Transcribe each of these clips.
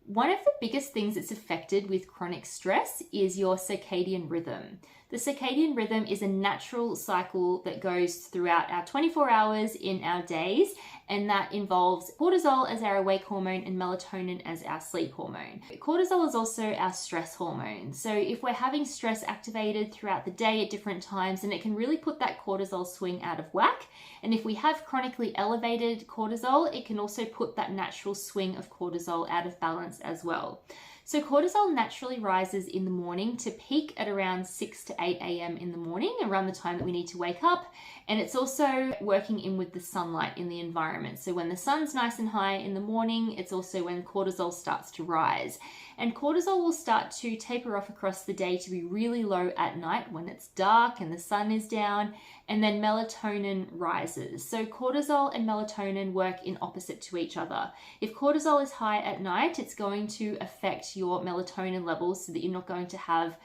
One of the biggest things that's affected with chronic stress is your circadian rhythm. The circadian rhythm is a natural cycle that goes throughout our 24 hours in our days, and that involves cortisol as our awake hormone and melatonin as our sleep hormone. Cortisol is also our stress hormone. So if we're having stress activated throughout the day at different times, then it can really put that cortisol swing out of whack. And if we have chronically elevated cortisol, it can also put that natural swing of cortisol out of balance as well. So cortisol naturally rises in the morning to peak at around 6 to 8 a.m. in the morning, around the time that we need to wake up. And it's also working in with the sunlight in the environment. So when the sun's nice and high in the morning, it's also when cortisol starts to rise. And cortisol will start to taper off across the day to be really low at night when it's dark and the sun is down, and then melatonin rises. So cortisol and melatonin work in opposite to each other. If cortisol is high at night, it's going to affect your melatonin levels so that you're not going to have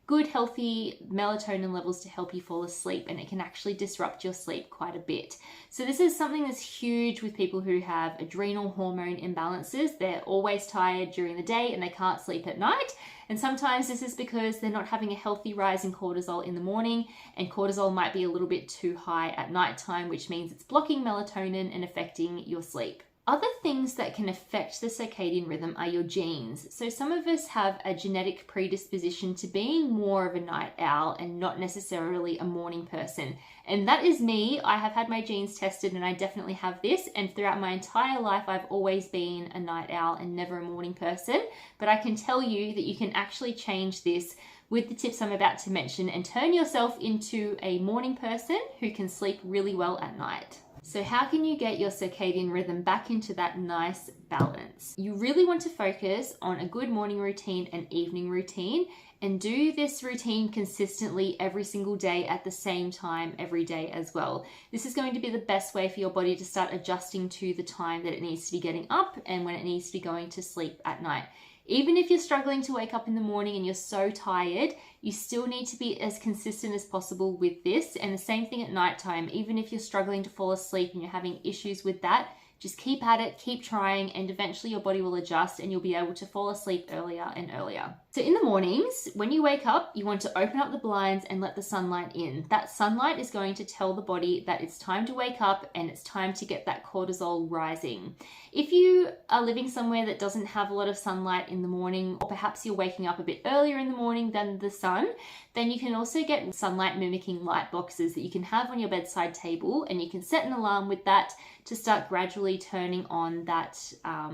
good, healthy melatonin levels to help you fall asleep, and it can actually disrupt your sleep quite a bit. So this is something that's huge with people who have adrenal hormone imbalances. They're always tired during the day and they can't sleep at night. And sometimes this is because they're not having a healthy rise in cortisol in the morning, and cortisol might be a little bit too high at nighttime, which means it's blocking melatonin and affecting your sleep. Other things that can affect the circadian rhythm are your genes. So some of us have a genetic predisposition to being more of a night owl and not necessarily a morning person. And that is me. I have had my genes tested and I definitely have this. And throughout my entire life, I've always been a night owl and never a morning person. But I can tell you that you can actually change this with the tips I'm about to mention and turn yourself into a morning person who can sleep really well at night. So how can you get your circadian rhythm back into that nice balance? You really want to focus on a good morning routine and evening routine, and do this routine consistently every single day at the same time every day as well. This is going to be the best way for your body to start adjusting to the time that it needs to be getting up and when it needs to be going to sleep at night. Even if you're struggling to wake up in the morning and you're so tired, you still need to be as consistent as possible with this. And the same thing at nighttime. Even if you're struggling to fall asleep and you're having issues with that, just keep at it, keep trying, and eventually your body will adjust and you'll be able to fall asleep earlier and earlier. So in the mornings, when you wake up, you want to open up the blinds and let the sunlight in. That sunlight is going to tell the body that it's time to wake up and it's time to get that cortisol rising. If you are living somewhere that doesn't have a lot of sunlight in the morning, or perhaps you're waking up a bit earlier in the morning than the sun, then you can also get sunlight mimicking light boxes that you can have on your bedside table, and you can set an alarm with that to start gradually turning on that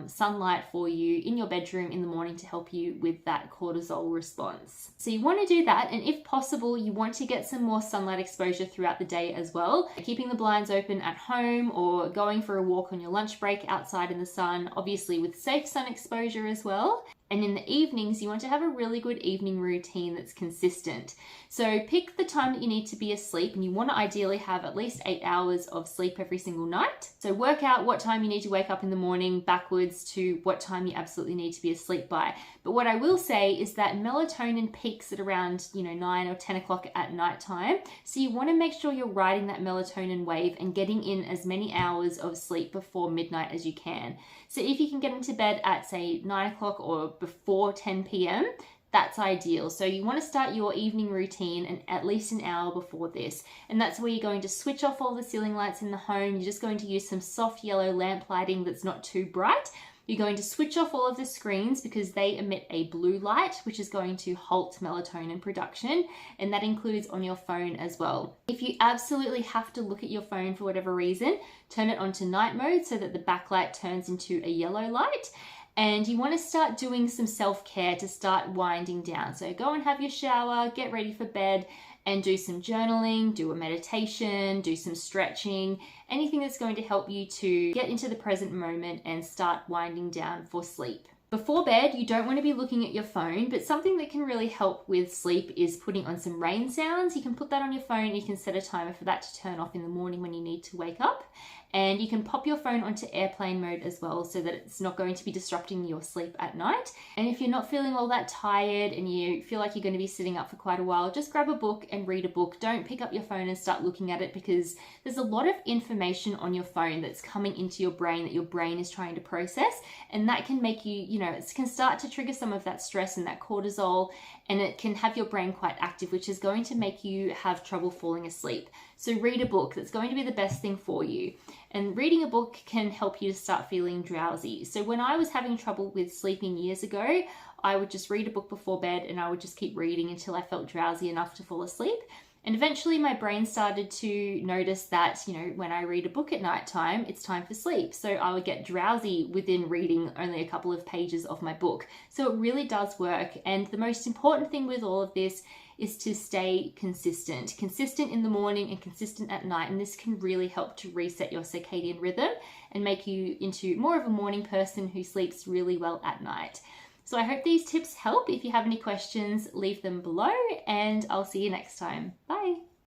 sunlight for you in your bedroom in the morning to help you with that cortisol response. So you want to do that, and if possible, you want to get some more sunlight exposure throughout the day as well. Keeping the blinds open at home or going for a walk on your lunch break outside in the sun, obviously with safe sun exposure as well. And in the evenings, you want to have a really good evening routine that's consistent. So pick the time that you need to be asleep, and you want to ideally have at least 8 hours of sleep every single night. So work out what time you need to wake up in the morning backwards to what time you absolutely need to be asleep by. But what I will say is that melatonin peaks at around 9 or 10 o'clock at night time. So you want to make sure you're riding that melatonin wave and getting in as many hours of sleep before midnight as you can. So if you can get into bed at say 9 o'clock or before 10 p.m., that's ideal. So you want to start your evening routine and at least an hour before this. And that's where you're going to switch off all the ceiling lights in the home. You're just going to use some soft yellow lamp lighting that's not too bright. You're going to switch off all of the screens because they emit a blue light, which is going to halt melatonin production, and that includes on your phone as well. If you absolutely have to look at your phone for whatever reason, turn it onto night mode so that the backlight turns into a yellow light. And you want to start doing some self-care to start winding down. So go and have your shower, get ready for bed, and do some journaling, do a meditation, do some stretching, anything that's going to help you to get into the present moment and start winding down for sleep. Before bed, you don't want to be looking at your phone, but something that can really help with sleep is putting on some rain sounds. You can put that on your phone. You can set a timer for that to turn off in the morning when you need to wake up. And you can pop your phone onto airplane mode as well so that it's not going to be disrupting your sleep at night. And if you're not feeling all that tired and you feel like you're going to be sitting up for quite a while, just grab a book and read a book. Don't pick up your phone and start looking at it, because there's a lot of information on your phone that's coming into your brain that your brain is trying to process. And that can make you, it can start to trigger some of that stress and that cortisol, and it can have your brain quite active, which is going to make you have trouble falling asleep. So read a book. That's going to be the best thing for you. And reading a book can help you to start feeling drowsy. So when I was having trouble with sleeping years ago, I would just read a book before bed and I would just keep reading until I felt drowsy enough to fall asleep. And eventually my brain started to notice that, when I read a book at night time, it's time for sleep. So I would get drowsy within reading only a couple of pages of my book. So it really does work. And the most important thing with all of this is to stay consistent in the morning and consistent at night. And this can really help to reset your circadian rhythm and make you into more of a morning person who sleeps really well at night. So I hope these tips help. If you have any questions, leave them below, and I'll see you next time. Bye.